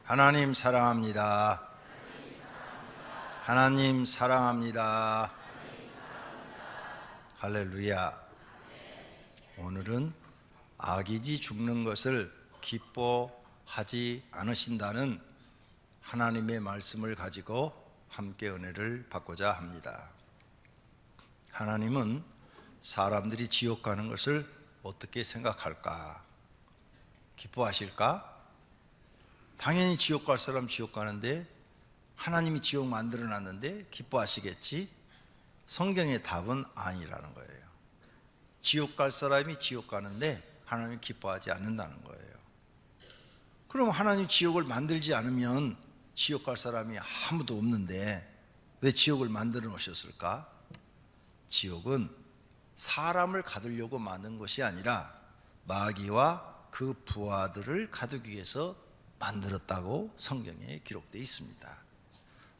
하나님 사랑합니다. 하나님 사랑합니다. 할렐루야. 오늘은 아기지 죽는 것을 기뻐하지 않으신다는 하나님의 말씀을 가지고 함께 은혜를 받고자 합니다. 하나님은 사람들이 지옥 가는 것을 어떻게 생각할까? 기뻐하실까? 당연히 지옥 갈 사람 지옥 가는데 하나님이 지옥 만들어 놨는데 기뻐하시겠지? 성경의 답은 아니라는 거예요. 지옥 갈 사람이 지옥 가는데 하나님이 기뻐하지 않는다는 거예요. 그럼 하나님 지옥을 만들지 않으면 지옥 갈 사람이 아무도 없는데 왜 지옥을 만들어 놓으셨을까? 지옥은 사람을 가두려고 만든 것이 아니라 마귀와 그 부하들을 가두기 위해서 만들었다고 성경에 기록되어 있습니다.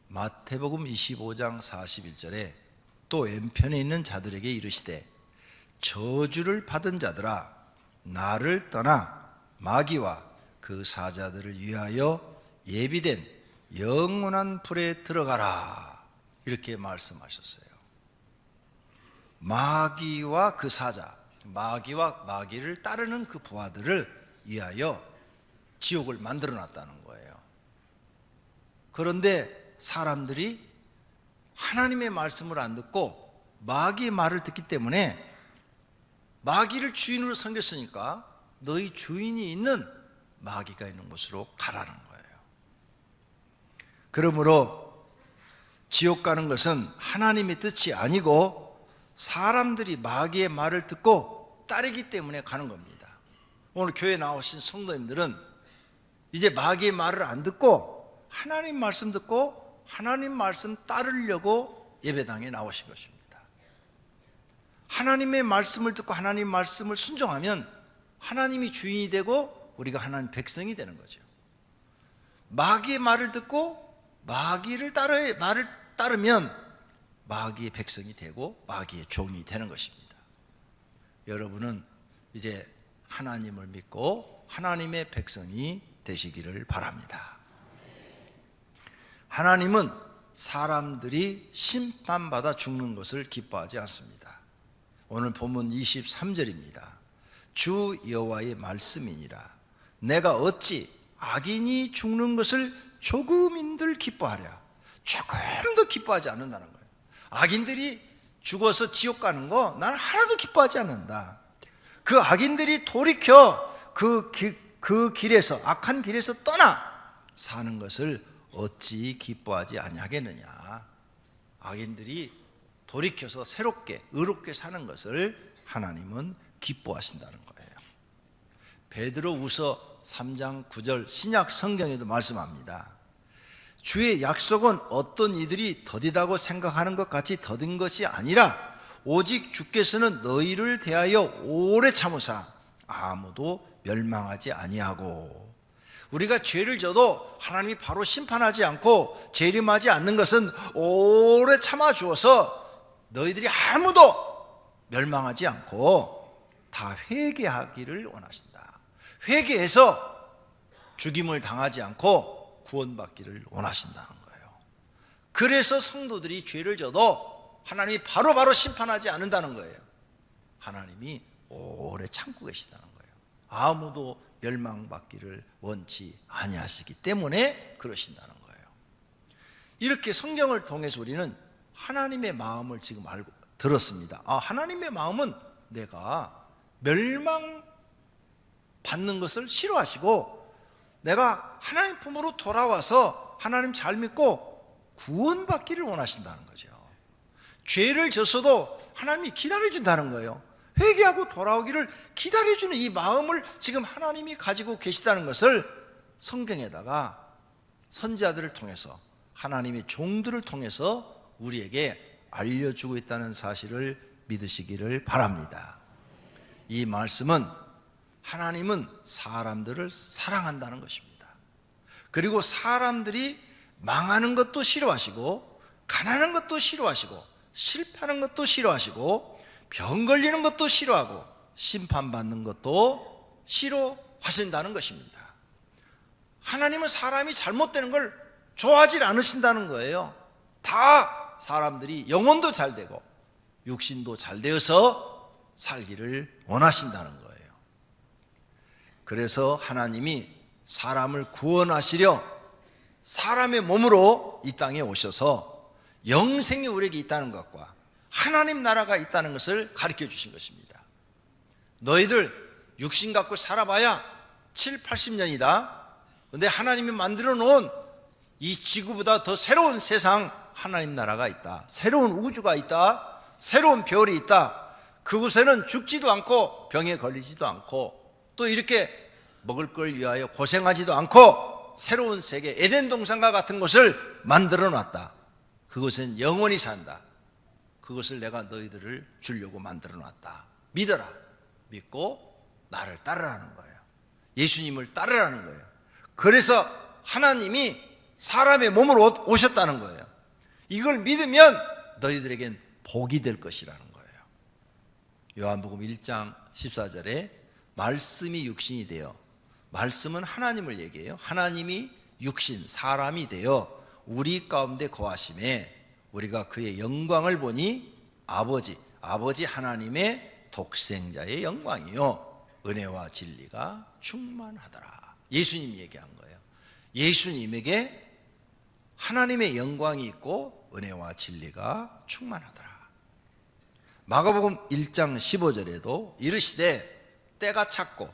마태복음 25장 41절에 또 왼편에 있는 자들에게 이르시되 저주를 받은 자들아 나를 떠나 마귀와 그 사자들을 위하여 예비된 영원한 불에 들어가라, 이렇게 말씀하셨어요. 마귀와 그 사자, 마귀와 마귀를 따르는 그 부하들을 위하여 지옥을 만들어 놨다는 거예요. 그런데 사람들이 하나님의 말씀을 안 듣고 마귀의 말을 듣기 때문에 마귀를 주인으로 섬겼으니까 너희 주인이 있는 마귀가 있는 곳으로 가라는 거예요. 그러므로 지옥 가는 것은 하나님의 뜻이 아니고 사람들이 마귀의 말을 듣고 따르기 때문에 가는 겁니다. 오늘 교회 나오신 성도님들은 이제 마귀의 말을 안 듣고 하나님 말씀 듣고 하나님 말씀 따르려고 예배당에 나오신 것입니다. 하나님의 말씀을 듣고 하나님 말씀을 순종하면 하나님이 주인이 되고 우리가 하나님 백성이 되는 거죠. 마귀의 말을 듣고 마귀를 따르면 마귀의 백성이 되고 마귀의 종이 되는 것입니다. 여러분은 이제 하나님을 믿고 하나님의 백성이 되시기를 바랍니다. 하나님은 사람들이 심판받아 죽는 것을 기뻐하지 않습니다. 오늘 본문 23절입니다. 주 여호와의 말씀이니라 내가 어찌 악인이 죽는 것을 조금인들 기뻐하랴. 조금도 기뻐하지 않는다는 거예요. 악인들이 죽어서 지옥 가는 거 나는 하나도 기뻐하지 않는다. 그 악인들이 돌이켜 그 길에서, 악한 길에서 떠나 사는 것을 어찌 기뻐하지 아니하겠느냐. 악인들이 돌이켜서 새롭게 의롭게 사는 것을 하나님은 기뻐하신다는 거예요. 베드로후서 3장 9절 신약 성경에도 말씀합니다. 주의 약속은 어떤 이들이 더디다고 생각하는 것 같이 더딘 것이 아니라 오직 주께서는 너희를 대하여 오래 참으사 아무도 멸망하지 아니하고. 우리가 죄를 져도 하나님이 바로 심판하지 않고 재림하지 않는 것은 오래 참아 주어서 너희들이 아무도 멸망하지 않고 다 회개하기를 원하신다. 회개해서 죽임을 당하지 않고 구원받기를 원하신다는 거예요. 그래서 성도들이 죄를 져도 하나님이 바로바로 심판하지 않는다는 거예요. 하나님이 오래 참고 계시다는 거예요. 아무도 멸망받기를 원치 아니하시기 때문에 그러신다는 거예요. 이렇게 성경을 통해서 우리는 하나님의 마음을 지금 들었습니다. 하나님의 마음은 내가 멸망받는 것을 싫어하시고 내가 하나님 품으로 돌아와서 하나님 잘 믿고 구원받기를 원하신다는 거죠. 죄를 졌어도 하나님이 기다려준다는 거예요. 회개하고 돌아오기를 기다려주는 이 마음을 지금 하나님이 가지고 계시다는 것을 성경에다가 선지자들을 통해서 하나님의 종들을 통해서 우리에게 알려주고 있다는 사실을 믿으시기를 바랍니다. 이 말씀은 하나님은 사람들을 사랑한다는 것입니다. 그리고 사람들이 망하는 것도 싫어하시고 가난한 것도 싫어하시고 실패하는 것도 싫어하시고 병 걸리는 것도 싫어하고 심판받는 것도 싫어하신다는 것입니다. 하나님은 사람이 잘못되는 걸 좋아하지 않으신다는 거예요. 다 사람들이 영혼도 잘 되고 육신도 잘 되어서 살기를 원하신다는 거예요. 그래서 하나님이 사람을 구원하시려 사람의 몸으로 이 땅에 오셔서 영생이 우리에게 있다는 것과 하나님 나라가 있다는 것을 가르쳐 주신 것입니다. 너희들 육신 갖고 살아봐야 7, 80년이다. 근데 하나님이 만들어 놓은 이 지구보다 더 새로운 세상, 하나님 나라가 있다. 새로운 우주가 있다. 새로운 별이 있다. 그곳에는 죽지도 않고 병에 걸리지도 않고 또 이렇게 먹을 걸 위하여 고생하지도 않고 새로운 세계, 에덴 동산과 같은 곳을 만들어 놨다. 그곳엔 영원히 산다. 그것을 내가 너희들을 주려고 만들어 놨다. 믿어라. 믿고 나를 따르라는 거예요. 예수님을 따르라는 거예요. 그래서 하나님이 사람의 몸으로 오셨다는 거예요. 이걸 믿으면 너희들에겐 복이 될 것이라는 거예요. 요한복음 1장 14절에 말씀이 육신이 되어, 말씀은 하나님을 얘기해요. 하나님이 육신, 사람이 되어 우리 가운데 거하심에 우리가 그의 영광을 보니 아버지 하나님의 독생자의 영광이요 은혜와 진리가 충만하더라. 예수님이 얘기한 거예요. 예수님에게 하나님의 영광이 있고 은혜와 진리가 충만하더라. 마가복음 1장 15절에도 이르시되 때가 찼고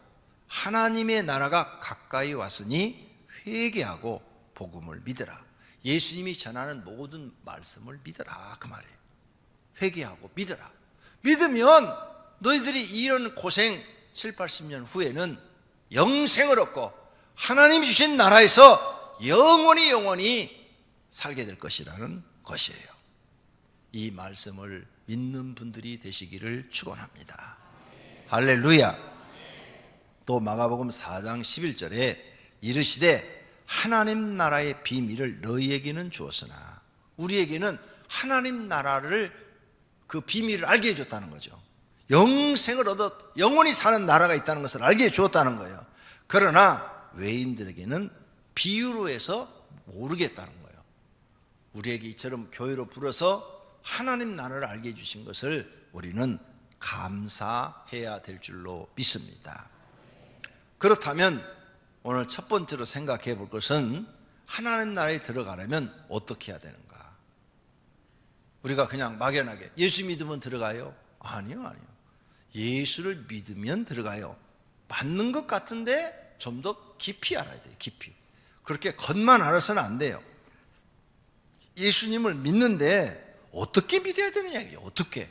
하나님의 나라가 가까이 왔으니 회개하고 복음을 믿으라. 예수님이 전하는 모든 말씀을 믿어라 그 말이에요. 회개하고 믿어라. 믿으면 너희들이 이런 고생 7, 80년 후에는 영생을 얻고 하나님이 주신 나라에서 영원히 살게 될 것이라는 것이에요. 이 말씀을 믿는 분들이 되시기를 축원합니다. 할렐루야. 또 마가복음 4장 11절에 이르시되 하나님 나라의 비밀을 너희에게는 주었으나, 우리에게는 하나님 나라를 그 비밀을 알게 해줬다는 거죠. 영생을 얻어 영원히 사는 나라가 있다는 것을 알게 해주었다는 거예요. 그러나 외인들에게는 비유로 해서 모르겠다는 거예요. 우리에게 이처럼 교회로 불어서 하나님 나라를 알게 해주신 것을 우리는 감사해야 될 줄로 믿습니다. 그렇다면 오늘 첫 번째로 생각해 볼 것은 하나님 나라에 들어가려면 어떻게 해야 되는가? 우리가 그냥 막연하게 예수 믿으면 들어가요? 아니요. 예수를 믿으면 들어가요. 맞는 것 같은데 좀 더 깊이 알아야 돼요. 깊이. 그렇게 겉만 알아서는 안 돼요. 예수님을 믿는데 어떻게 믿어야 되느냐 이게 어떻게?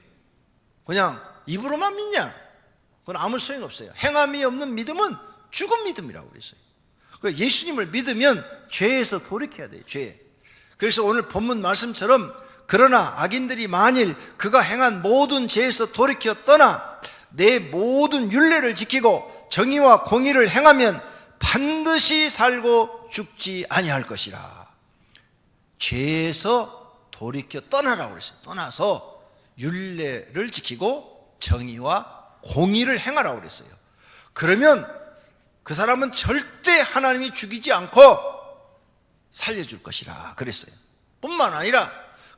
그냥 입으로만 믿냐? 그건 아무 소용이 없어요. 행함이 없는 믿음은 죽은 믿음이라고 그랬어요. 그러니까 예수님을 믿으면 죄에서 돌이켜야 돼요. 죄. 그래서 오늘 본문 말씀처럼 그러나 악인들이 만일 그가 행한 모든 죄에서 돌이켜 떠나 내 모든 율례를 지키고 정의와 공의를 행하면 반드시 살고 죽지 아니할 것이라. 죄에서 돌이켜 떠나라고 그랬어요. 떠나서 율례를 지키고 정의와 공의를 행하라고 그랬어요. 그러면 그 사람은 절대 하나님이 죽이지 않고 살려줄 것이라 그랬어요. 뿐만 아니라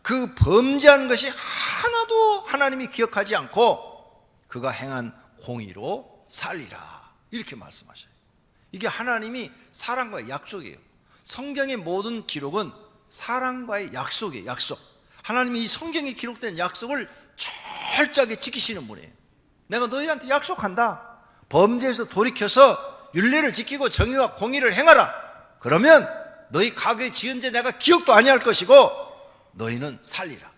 그 범죄한 것이 하나도 하나님이 기억하지 않고 그가 행한 공의로 살리라 이렇게 말씀하셔요. 이게 하나님이 사람과의 약속이에요. 성경의 모든 기록은 사람과의 약속이에요. 약속. 하나님이 이 성경에 기록된 약속을 철저하게 지키시는 분이에요. 내가 너희한테 약속한다. 범죄에서 돌이켜서 율례를 지키고 정의와 공의를 행하라. 그러면 너희 과거에 지은 죄 내가 기억도 아니할 것이고 너희는 살리라.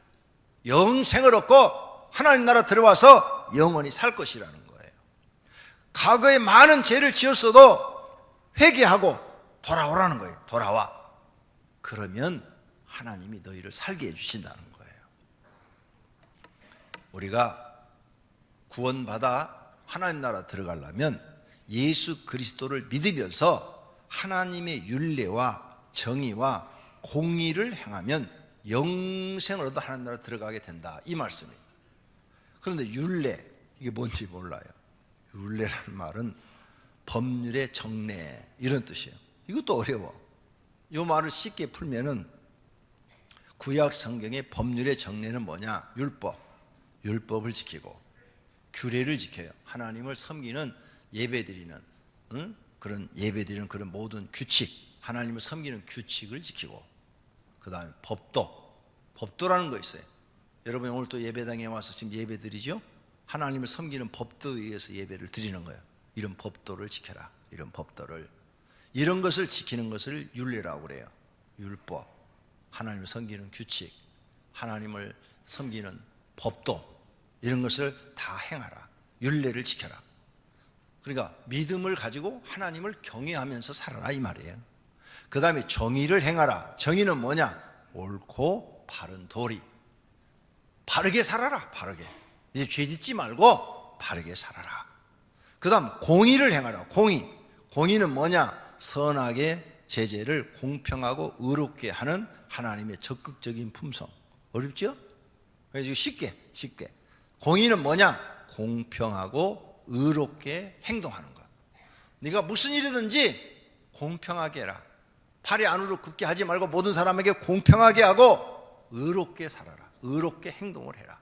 영생을 얻고 하나님 나라 들어와서 영원히 살 것이라는 거예요. 과거에 많은 죄를 지었어도 회개하고 돌아오라는 거예요. 돌아와. 그러면 하나님이 너희를 살게 해주신다는 거예요. 우리가 구원받아 하나님 나라 들어가려면 예수 그리스도를 믿으면서 하나님의 율례와 정의와 공의를 행하면 영생을 얻어 하나님 나라 들어가게 된다 이 말씀이에요. 그런데 율례 이게 뭔지 몰라요. 율례라는 말은 법률의 정례 이런 뜻이에요. 이것도 어려워. 이 말을 쉽게 풀면은 구약 성경의 법률의 정례는 뭐냐? 율법을 지키고 규례를 지켜요. 하나님을 섬기는 예배드리는 그런 모든 규칙, 하나님을 섬기는 규칙을 지키고, 그 다음에 법도라는 거 있어요. 여러분 오늘 또 예배당에 와서 지금 예배 드리죠? 하나님을 섬기는 법도에 의해서 예배를 드리는 거예요. 이런 법도를 지켜라. 이런 법도를, 이런 것을 지키는 것을 율례라고 그래요. 율법, 하나님을 섬기는 규칙, 하나님을 섬기는 법도, 이런 것을 다 행하라. 율례를 지켜라. 그러니까 믿음을 가지고 하나님을 경외하면서 살아라 이 말이에요. 그 다음에 정의를 행하라. 정의는 뭐냐? 옳고 바른 도리. 바르게 살아라. 바르게. 이제 죄 짓지 말고 바르게 살아라. 그 다음 공의를 행하라. 공의는 뭐냐? 선하게 제재를 공평하고 의롭게 하는 하나님의 적극적인 품성. 어렵죠? 그래서 쉽게 공의는 뭐냐? 공평하고 의롭게 행동하는 것. 네가 무슨 일이든지 공평하게 해라. 팔이 안으로 굽게 하지 말고 모든 사람에게 공평하게 하고 의롭게 살아라. 의롭게 행동을 해라.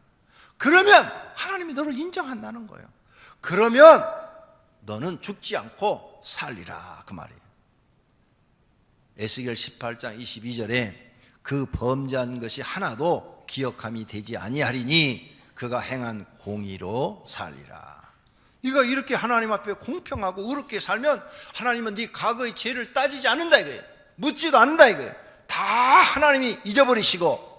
그러면 하나님이 너를 인정한다는 거예요. 그러면 너는 죽지 않고 살리라 그 말이에요. 에스겔 18장 22절에 그 범죄한 것이 하나도 기억함이 되지 아니하리니 그가 행한 공의로 살리라. 네가 이렇게 하나님 앞에 공평하고 의롭게 살면 하나님은 네 과거의 죄를 따지지 않는다 이거예요. 묻지도 않는다 이거예요. 다 하나님이 잊어버리시고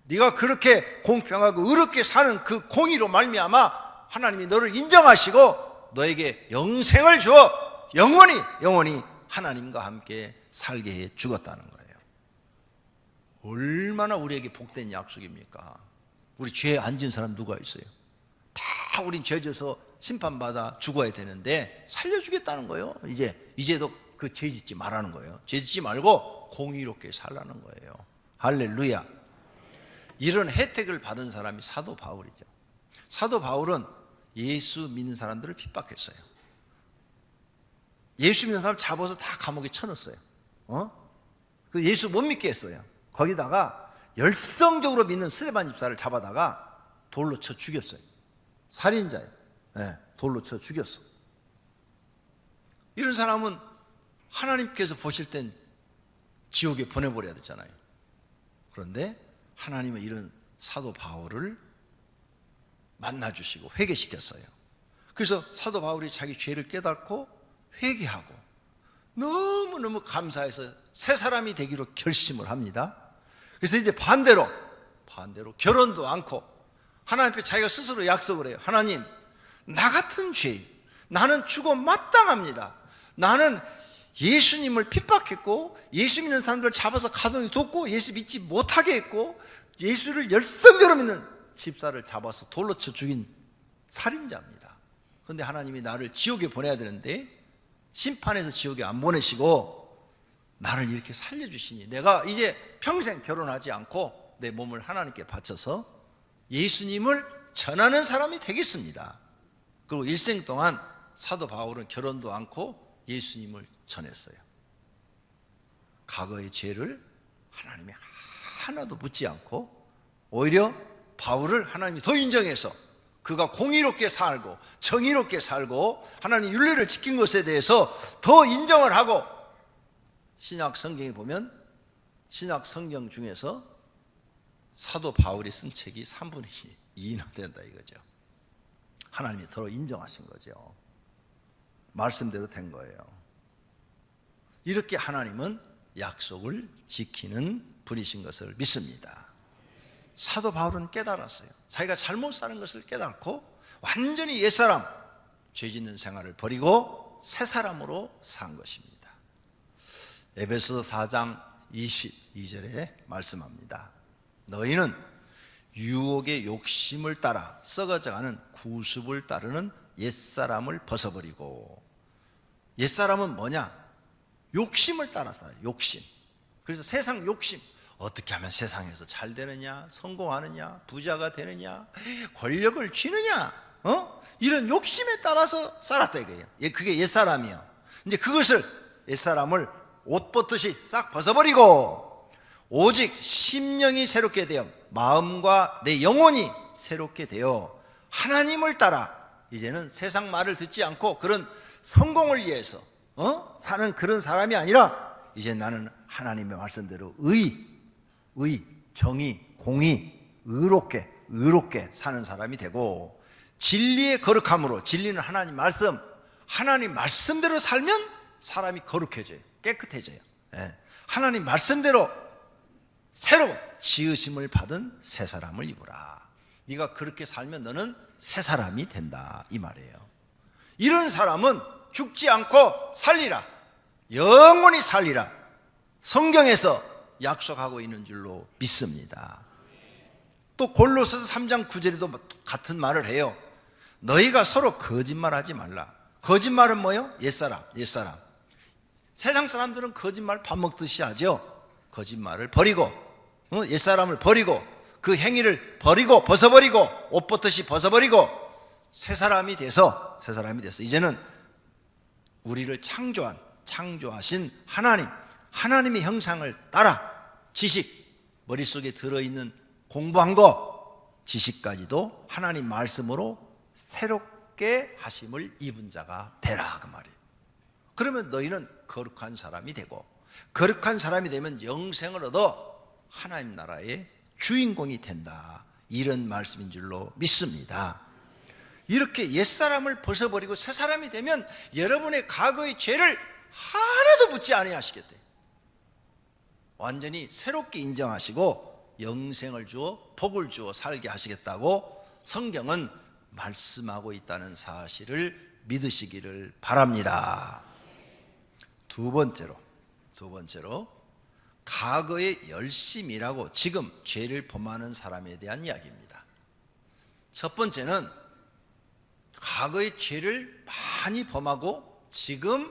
네가 그렇게 공평하고 의롭게 사는 그 공의로 말미암아 하나님이 너를 인정하시고 너에게 영생을 주어 영원히 하나님과 함께 살게 해 주었다는 거예요. 얼마나 우리에게 복된 약속입니까? 우리 죄에 앉은 사람 누가 있어요? 다 우린 죄 져서 심판받아 죽어야 되는데 살려주겠다는 거예요. 이제도 그 죄 짓지 말라는 거예요. 죄 짓지 말고 공의롭게 살라는 거예요. 할렐루야. 이런 혜택을 받은 사람이 사도 바울이죠. 사도 바울은 예수 믿는 사람들을 핍박했어요. 예수 믿는 사람 잡아서 다 감옥에 쳐넣었어요. 그 예수 못 믿게 했어요. 거기다가 열성적으로 믿는 스데반 집사를 잡아다가 돌로 쳐 죽였어요. 살인자예요. 돌로 쳐 죽였어. 이런 사람은 하나님께서 보실 땐 지옥에 보내버려야 되잖아요. 그런데 하나님은 이런 사도 바울을 만나주시고 회개시켰어요. 그래서 사도 바울이 자기 죄를 깨닫고 회개하고 너무너무 감사해서 새 사람이 되기로 결심을 합니다. 그래서 이제 반대로 결혼도 않고 하나님 앞에 자기가 스스로 약속을 해요. 하나님, 나 같은 죄인, 나는 죽어 마땅합니다. 나는 예수님을 핍박했고 예수 믿는 사람들을 잡아서 가둬에 뒀고 예수 믿지 못하게 했고 예수를 열성적으로 믿는 집사를 잡아서 돌로 쳐 죽인 살인자입니다. 그런데 하나님이 나를 지옥에 보내야 되는데 심판해서 지옥에 안 보내시고 나를 이렇게 살려주시니 내가 이제 평생 결혼하지 않고 내 몸을 하나님께 바쳐서 예수님을 전하는 사람이 되겠습니다. 그리고 일생 동안 사도 바울은 결혼도 않고 예수님을 전했어요. 과거의 죄를 하나님이 하나도 묻지 않고 오히려 바울을 하나님이 더 인정해서 그가 공의롭게 살고 정의롭게 살고 하나님 율례를 지킨 것에 대해서 더 인정을 하고 신약 성경에 보면 신약 성경 중에서 사도 바울이 쓴 책이 3분의 2나 된다 이거죠. 하나님이 더 인정하신 거죠. 말씀대로 된 거예요. 이렇게 하나님은 약속을 지키는 분이신 것을 믿습니다. 사도 바울은 깨달았어요. 자기가 잘못 사는 것을 깨닫고 완전히 옛사람, 죄 짓는 생활을 버리고 새 사람으로 산 것입니다. 에베소서 4장 22절에 말씀합니다. 너희는 유혹의 욕심을 따라 썩어져가는 구습을 따르는 옛사람을 벗어버리고, 옛사람은 뭐냐? 욕심을 따라 살아요. 욕심. 그래서 세상 욕심, 어떻게 하면 세상에서 잘 되느냐, 성공하느냐, 부자가 되느냐, 권력을 쥐느냐, 이런 욕심에 따라서 살았다 이거예요. 그게 옛사람이에요. 이제 그것을 옛사람을 옷 벗듯이 싹 벗어버리고 오직 심령이 새롭게 되어 마음과 내 영혼이 새롭게 되어 하나님을 따라 이제는 세상 말을 듣지 않고 그런 성공을 위해서 사는 그런 사람이 아니라 이제 나는 하나님의 말씀대로 정의, 공의, 의롭게 사는 사람이 되고 진리의 거룩함으로 진리는 하나님 말씀대로 살면 사람이 거룩해져요. 깨끗해져요. 하나님 말씀대로 새로 지으심을 받은 새 사람을 입으라. 네가 그렇게 살면 너는 새 사람이 된다 이 말이에요. 이런 사람은 죽지 않고 살리라, 영원히 살리라, 성경에서 약속하고 있는 줄로 믿습니다. 또 골로새서 3장 9절에도 같은 말을 해요. 너희가 서로 거짓말하지 말라. 거짓말은 뭐예요? 옛사람. 세상 사람들은 거짓말 밥 먹듯이 하죠. 거짓말을 버리고 옛사람을 버리고 그 행위를 버리고 벗어버리고 옷 벗듯이 벗어버리고 새 사람이 돼서 이제는 우리를 창조하신 하나님의 형상을 따라 지식, 머릿속에 들어있는 공부한 거 지식까지도 하나님 말씀으로 새롭게 하심을 입은 자가 되라 그 말이에요. 그러면 너희는 거룩한 사람이 되고 거룩한 사람이 되면 영생을 얻어 하나님 나라의 주인공이 된다, 이런 말씀인 줄로 믿습니다. 이렇게 옛사람을 벗어버리고 새 사람이 되면 여러분의 과거의 죄를 하나도 묻지 아니하시겠대요. 완전히 새롭게 인정하시고 영생을 주어 복을 주어 살게 하시겠다고 성경은 말씀하고 있다는 사실을 믿으시기를 바랍니다. 두 번째로 과거의 열심이라고 지금 죄를 범하는 사람에 대한 이야기입니다. 첫 번째는 과거의 죄를 많이 범하고 지금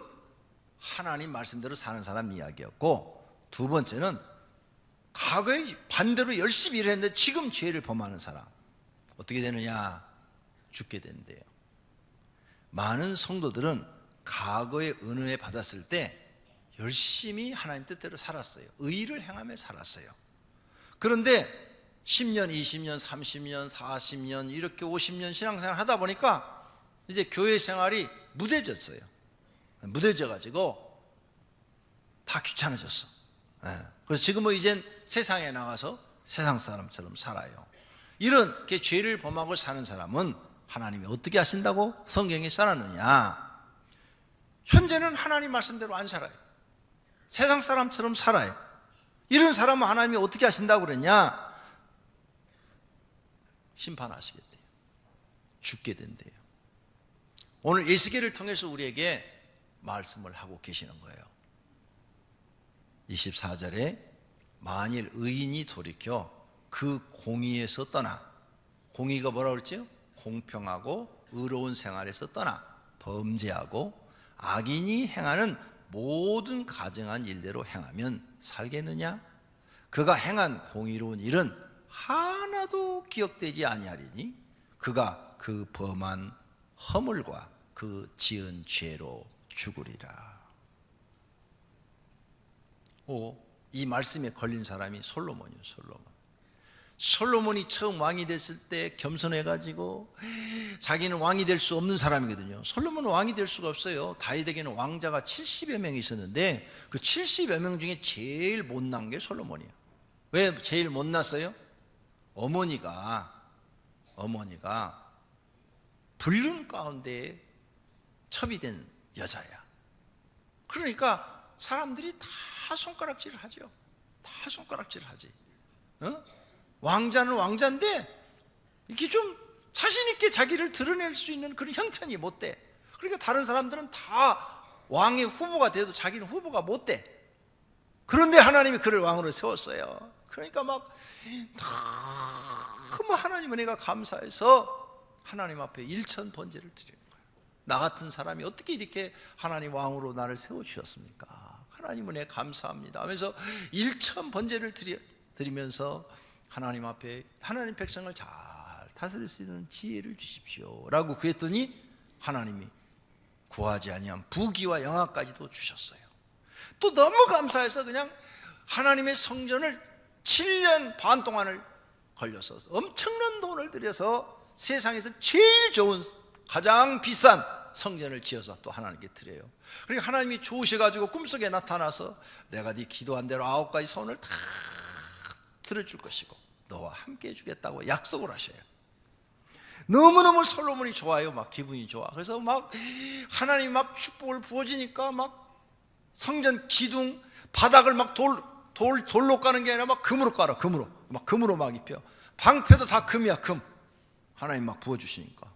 하나님 말씀대로 사는 사람 이야기였고, 두 번째는 과거에 반대로 열심히 일했는데 지금 죄를 범하는 사람 어떻게 되느냐? 죽게 된대요. 많은 성도들은 과거의 은혜 받았을 때 열심히 하나님 뜻대로 살았어요. 의를 행하며 살았어요. 그런데 10년, 20년, 30년, 40년 이렇게 50년 신앙생활 하다 보니까 이제 교회 생활이 무뎌졌어요. 무뎌져가지고 다 귀찮아졌어. 그래서 지금은 이젠 세상에 나가서 세상 사람처럼 살아요. 이렇게 죄를 범하고 사는 사람은 하나님이 어떻게 하신다고 성경에 써놨느냐? 현재는 하나님 말씀대로 안 살아요. 세상 사람처럼 살아요. 이런 사람은 하나님이 어떻게 하신다고 그랬냐? 심판하시겠대요. 죽게 된대요. 오늘 에스겔을 통해서 우리에게 말씀을 하고 계시는 거예요. 24절에 만일 의인이 돌이켜 그 공의에서 떠나, 공의가 뭐라고 그랬죠? 공평하고 의로운 생활에서 떠나 범죄하고 악인이 행하는 모든 가증한 일대로 행하면 살겠느냐? 그가 행한 공의로운 일은 하나도 기억되지 아니하리니 그가 그 범한 허물과 그 지은 죄로 죽으리라. 이 말씀에 걸린 사람이 솔로몬이에요. 솔로몬이 처음 왕이 됐을 때 겸손해가지고 자기는 왕이 될 수 없는 사람이거든요. 솔로몬은 왕이 될 수가 없어요. 다윗에게는 왕자가 70여 명이 있었는데 그 70여 명 중에 제일 못난 게 솔로몬이에요. 왜 제일 못났어요? 어머니가 불륜 가운데 첩이된 여자야. 그러니까 사람들이 다 손가락질을 하죠. 다 손가락질을 하지. 왕자는 왕자인데 이렇게 좀 자신 있게 자기를 드러낼 수 있는 그런 형편이 못 돼. 그러니까 다른 사람들은 다 왕의 후보가 돼도 자기는 후보가 못 돼. 그런데 하나님이 그를 왕으로 세웠어요. 그러니까 막 너무 하나님 은혜가 감사해서 하나님 앞에 일천번제를 드리는 거예요. 나 같은 사람이 어떻게 이렇게 하나님 왕으로 나를 세워주셨습니까? 하나님 은혜 감사합니다 하면서 일천번제를 드리면서 하나님 앞에 하나님 백성을 잘 다스릴 수 있는 지혜를 주십시오 라고 구했더니 하나님이 구하지 아니한 부귀와 영화까지도 주셨어요. 또 너무 감사해서 그냥 하나님의 성전을 7년 반 동안을 걸려서 엄청난 돈을 들여서 세상에서 제일 좋은 가장 비싼 성전을 지어서 또 하나님께 드려요. 그러니까 하나님이 좋으셔가지고 꿈속에 나타나서 내가 네 기도한 대로 9가지 소원을 다 들어줄 것이고 너와 함께 해주겠다고 약속을 하셔요. 너무너무 솔로몬이 좋아요. 막 기분이 좋아. 그래서 막 하나님이 막 축복을 부어지니까 막 성전 기둥 바닥을 막 돌로 까는 게 아니라 막 금으로 깔아. 금으로 막 입혀. 방패도 다 금이야. 금. 하나님 막 부어주시니까.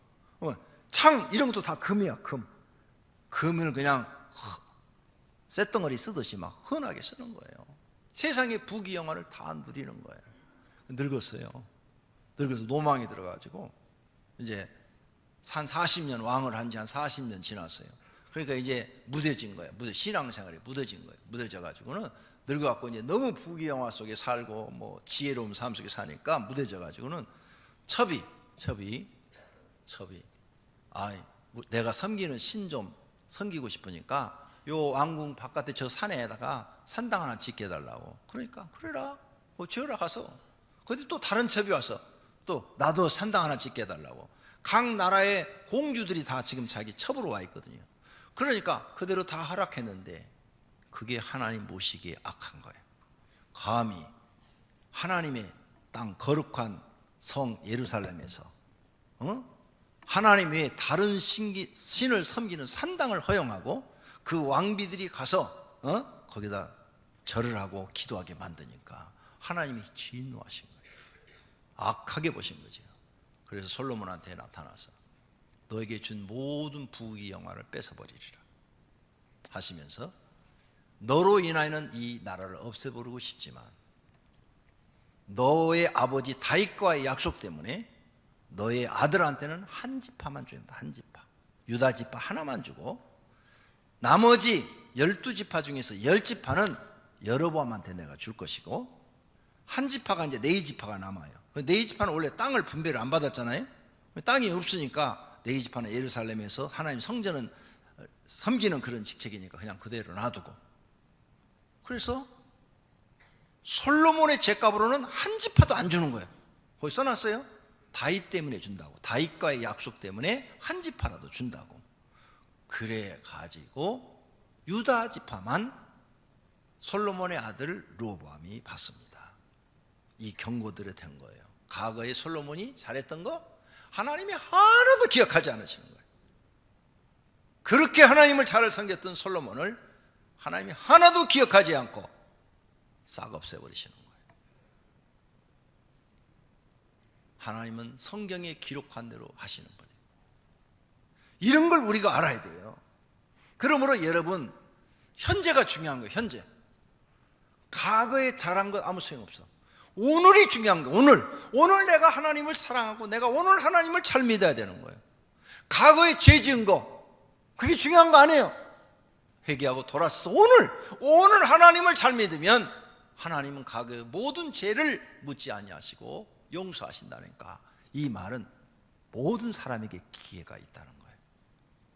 창 이런 것도 다 금이야. 금을 그냥 쇳덩어리 쓰듯이 막 흔하게 쓰는 거예요. 세상의 부귀영화를 다 누리는 거예요. 늙었어요. 늙어서 노망이 들어가지고 이제 한 40년 왕을 한 지 한 40년 지났어요. 그러니까 이제 무뎌진 거예요. 신앙생활이 무뎌진 거예요. 무뎌져가지고는 늙어갖고 이제 너무 부귀영화 속에 살고 뭐 지혜로운 삶 속에 사니까 무뎌져가지고는 첩이 내가 섬기는 신 좀 섬기고 싶으니까 요 왕궁 바깥에 저 산에다가 산당 하나 짓게 해달라고. 그러니까 그래라 지어라 가서. 근데 또 다른 첩이 와서 또 나도 산당 하나 짓게 해달라고. 각 나라의 공주들이 다 지금 자기 첩으로 와 있거든요. 그러니까 그대로 다 허락했는데 그게 하나님 모시기에 악한 거예요. 감히 하나님의 땅 거룩한 성 예루살렘에서 하나님 외에 다른 신을 섬기는 산당을 허용하고 그 왕비들이 가서 거기다 절을 하고 기도하게 만드니까 하나님이 진노하신 거예요. 악하게 보신 거죠. 그래서 솔로몬한테 나타나서 너에게 준 모든 부귀 영화를 뺏어버리리라 하시면서 너로 인하여는 이 나라를 없애버리고 싶지만 너의 아버지 다윗과의 약속 때문에 너의 아들한테는 한 지파만 준다. 한 지파. 유다 지파 하나만 주고 나머지 12지파 중에서 10지파는 여로보암한테 내가 줄 것이고 한 지파가 이제 네 지파가 남아요. 네 지파는 원래 땅을 분배를 안 받았잖아요. 땅이 없으니까 네 지파는 예루살렘에서 하나님 성전은 섬기는 그런 직책이니까 그냥 그대로 놔두고, 그래서 솔로몬의 제값으로는 한 지파도 안 주는 거예요. 거기 써놨어요. 다윗 때문에 준다고. 다윗과의 약속 때문에 한 지파라도 준다고. 그래 가지고 유다 지파만 솔로몬의 아들 르호보암이 받습니다. 이 경고들이 된 거예요. 과거에 솔로몬이 잘했던 거 하나님이 하나도 기억하지 않으시는 거예요. 그렇게 하나님을 잘 섬겼던 솔로몬을 하나님이 하나도 기억하지 않고 싹 없애버리시는 거예요. 하나님은 성경에 기록한 대로 하시는 분이에요. 이런 걸 우리가 알아야 돼요. 그러므로 여러분, 현재가 중요한 거예요. 현재. 과거에 잘한 것 아무 소용없어. 오늘이 중요한 거예요. 오늘 내가 하나님을 사랑하고 내가 오늘 하나님을 잘 믿어야 되는 거예요. 과거에 죄 지은 거 그게 중요한 거 아니에요. 회개하고 돌아서서 오늘 하나님을 잘 믿으면 하나님은 과거의 모든 죄를 묻지 아니하시고 용서하신다니까. 이 말은 모든 사람에게 기회가 있다는 거예요.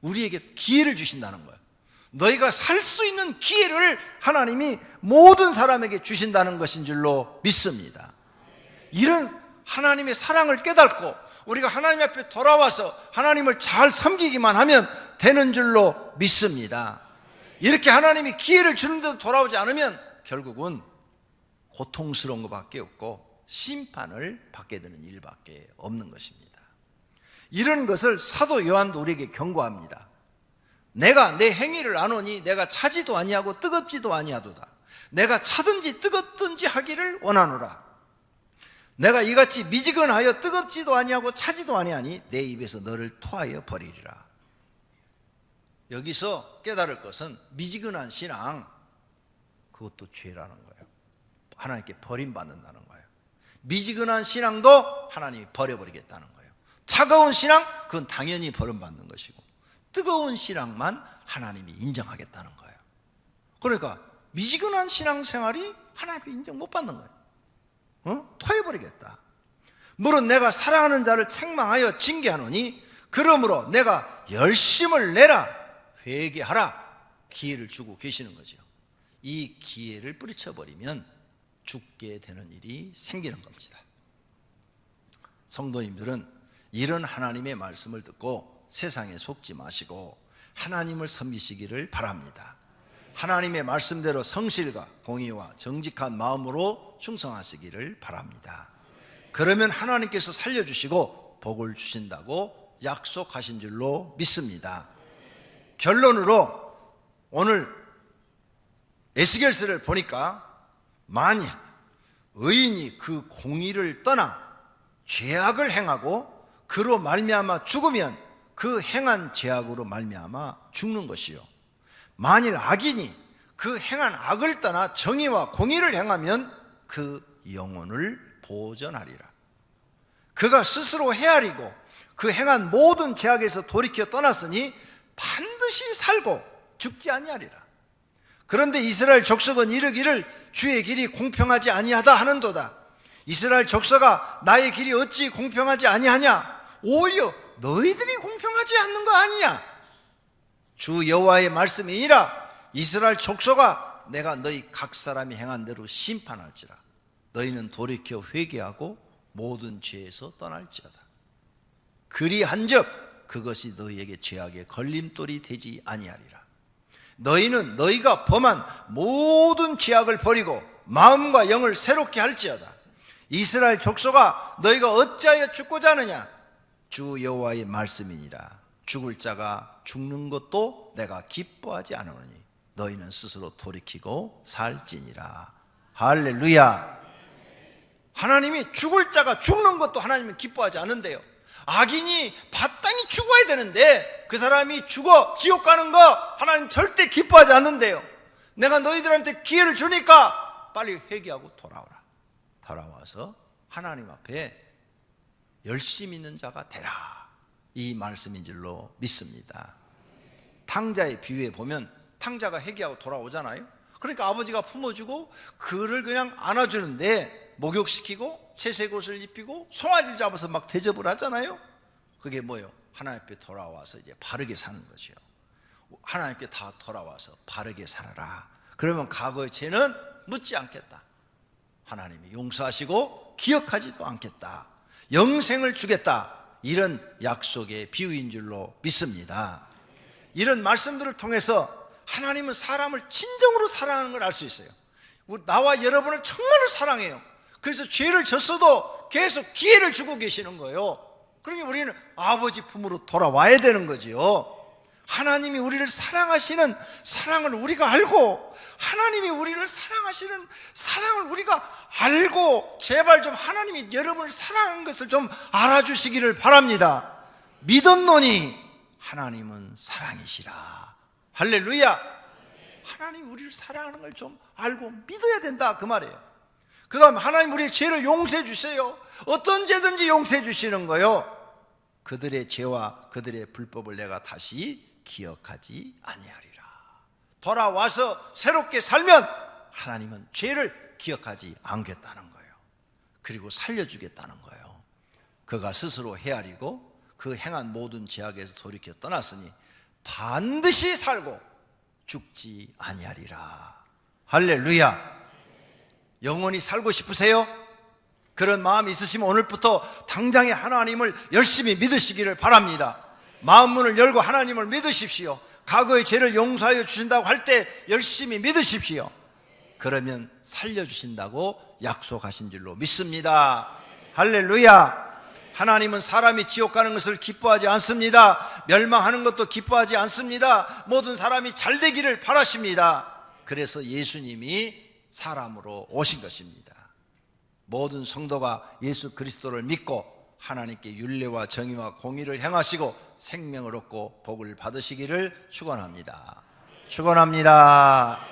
우리에게 기회를 주신다는 거예요. 너희가 살 수 있는 기회를 하나님이 모든 사람에게 주신다는 것인 줄로 믿습니다. 이런 하나님의 사랑을 깨닫고 우리가 하나님 앞에 돌아와서 하나님을 잘 섬기기만 하면 되는 줄로 믿습니다. 이렇게 하나님이 기회를 주는데도 돌아오지 않으면 결국은 고통스러운 것밖에 없고 심판을 받게 되는 일밖에 없는 것입니다. 이런 것을 사도 요한도 우리에게 경고합니다. 내가 내 행위를 아노니 내가 차지도 아니하고 뜨겁지도 아니하도다. 내가 차든지 뜨겁든지 하기를 원하노라. 내가 이같이 미지근하여 뜨겁지도 아니하고 차지도 아니하니 내 입에서 너를 토하여 버리리라. 여기서 깨달을 것은 미지근한 신앙, 그것도 죄라는 거예요. 하나님께 버림받는다는 거예요. 미지근한 신앙도 하나님이 버려버리겠다는 거예요. 차가운 신앙, 그건 당연히 버림받는 것이고 뜨거운 신앙만 하나님이 인정하겠다는 거예요. 그러니까 미지근한 신앙생활이 하나님이 인정 못 받는 거예요. 토해버리겠다. 물론 내가 사랑하는 자를 책망하여 징계하노니 그러므로 내가 열심을 내라, 회개하라 기회를 주고 계시는 거죠. 이 기회를 뿌리쳐버리면 죽게 되는 일이 생기는 겁니다. 성도님들은 이런 하나님의 말씀을 듣고 세상에 속지 마시고 하나님을 섬기시기를 바랍니다. 하나님의 말씀대로 성실과 공의와 정직한 마음으로 충성하시기를 바랍니다. 그러면 하나님께서 살려주시고 복을 주신다고 약속하신 줄로 믿습니다. 결론으로 오늘 에스겔서를 보니까 만일 의인이 그 공의를 떠나 죄악을 행하고 그로 말미암아 죽으면 그 행한 죄악으로 말미암아 죽는 것이요, 만일 악인이 그 행한 악을 떠나 정의와 공의를 행하면 그 영혼을 보전하리라. 그가 스스로 헤아리고 그 행한 모든 죄악에서 돌이켜 떠났으니 반드시 살고 죽지 아니하리라. 그런데 이스라엘 족속은 이르기를 주의 길이 공평하지 아니하다 하는도다. 이스라엘 족속아, 나의 길이 어찌 공평하지 아니하냐? 오히려 너희들이 공평하지 않는 거 아니냐? 주 여호와의 말씀이니라. 이스라엘 족속아, 내가 너희 각 사람이 행한 대로 심판할지라. 너희는 돌이켜 회개하고 모든 죄에서 떠날지어다. 그리한즉 그것이 너희에게 죄악의 걸림돌이 되지 아니하리라. 너희는 너희가 범한 모든 죄악을 버리고 마음과 영을 새롭게 할지어다. 이스라엘 족속아, 너희가 어찌하여 죽고자 하느냐? 주 여호와의 말씀이니라. 죽을 자가 죽는 것도 내가 기뻐하지 않으니 너희는 스스로 돌이키고 살지니라. 할렐루야. 하나님이 죽을 자가 죽는 것도 하나님은 기뻐하지 않는데요, 악인이 마땅히 죽어야 되는데 그 사람이 죽어 지옥 가는 거 하나님 절대 기뻐하지 않는데요, 내가 너희들한테 기회를 주니까 빨리 회개하고 돌아오라. 돌아와서 하나님 앞에 열심히 있는 자가 되라, 이 말씀인 줄로 믿습니다. 탕자의 비유에 보면 탕자가 회개하고 돌아오잖아요. 그러니까 아버지가 품어주고 그를 그냥 안아주는데 목욕시키고 채색 옷을 입히고 송아지를 잡아서 막 대접을 하잖아요. 그게 뭐예요? 하나님 앞에 돌아와서 이제 바르게 사는 거죠. 하나님께 다 돌아와서 바르게 살아라. 그러면 과거의 죄는 묻지 않겠다. 하나님이 용서하시고 기억하지도 않겠다. 영생을 주겠다. 이런 약속의 비유인 줄로 믿습니다. 이런 말씀들을 통해서 하나님은 사람을 진정으로 사랑하는 걸 알 수 있어요. 나와 여러분을 정말로 사랑해요. 그래서 죄를 졌어도 계속 기회를 주고 계시는 거예요. 그러니 우리는 아버지 품으로 돌아와야 되는 거지요. 하나님이 우리를 사랑하시는 사랑을 우리가 알고, 하나님이 우리를 사랑하시는 사랑을 우리가 알고, 제발 좀 하나님이 여러분을 사랑하는 것을 좀 알아주시기를 바랍니다. 믿었노니 하나님은 사랑이시라. 할렐루야. 하나님이 우리를 사랑하는 걸 좀 알고 믿어야 된다, 그 말이에요. 그 다음 하나님 우리의 죄를 용서해 주세요. 어떤 죄든지 용서해 주시는 거요. 그들의 죄와 그들의 불법을 내가 다시 기억하지 아니하리라. 돌아와서 새롭게 살면 하나님은 죄를 기억하지 않겠다는 거예요. 그리고 살려주겠다는 거예요. 그가 스스로 헤아리고 그 행한 모든 죄악에서 돌이켜 떠났으니 반드시 살고 죽지 아니하리라. 할렐루야. 영원히 살고 싶으세요? 그런 마음이 있으시면 오늘부터 당장에 하나님을 열심히 믿으시기를 바랍니다. 마음 문을 열고 하나님을 믿으십시오. 과거의 죄를 용서하여 주신다고 할 때 열심히 믿으십시오. 그러면 살려주신다고 약속하신 줄로 믿습니다. 할렐루야. 하나님은 사람이 지옥 가는 것을 기뻐하지 않습니다. 멸망하는 것도 기뻐하지 않습니다. 모든 사람이 잘 되기를 바라십니다. 그래서 예수님이 사람으로 오신 것입니다. 모든 성도가 예수 그리스도를 믿고 하나님께 율례와 정의와 공의를 행하시고 생명을 얻고 복을 받으시기를 축원합니다. 축원합니다.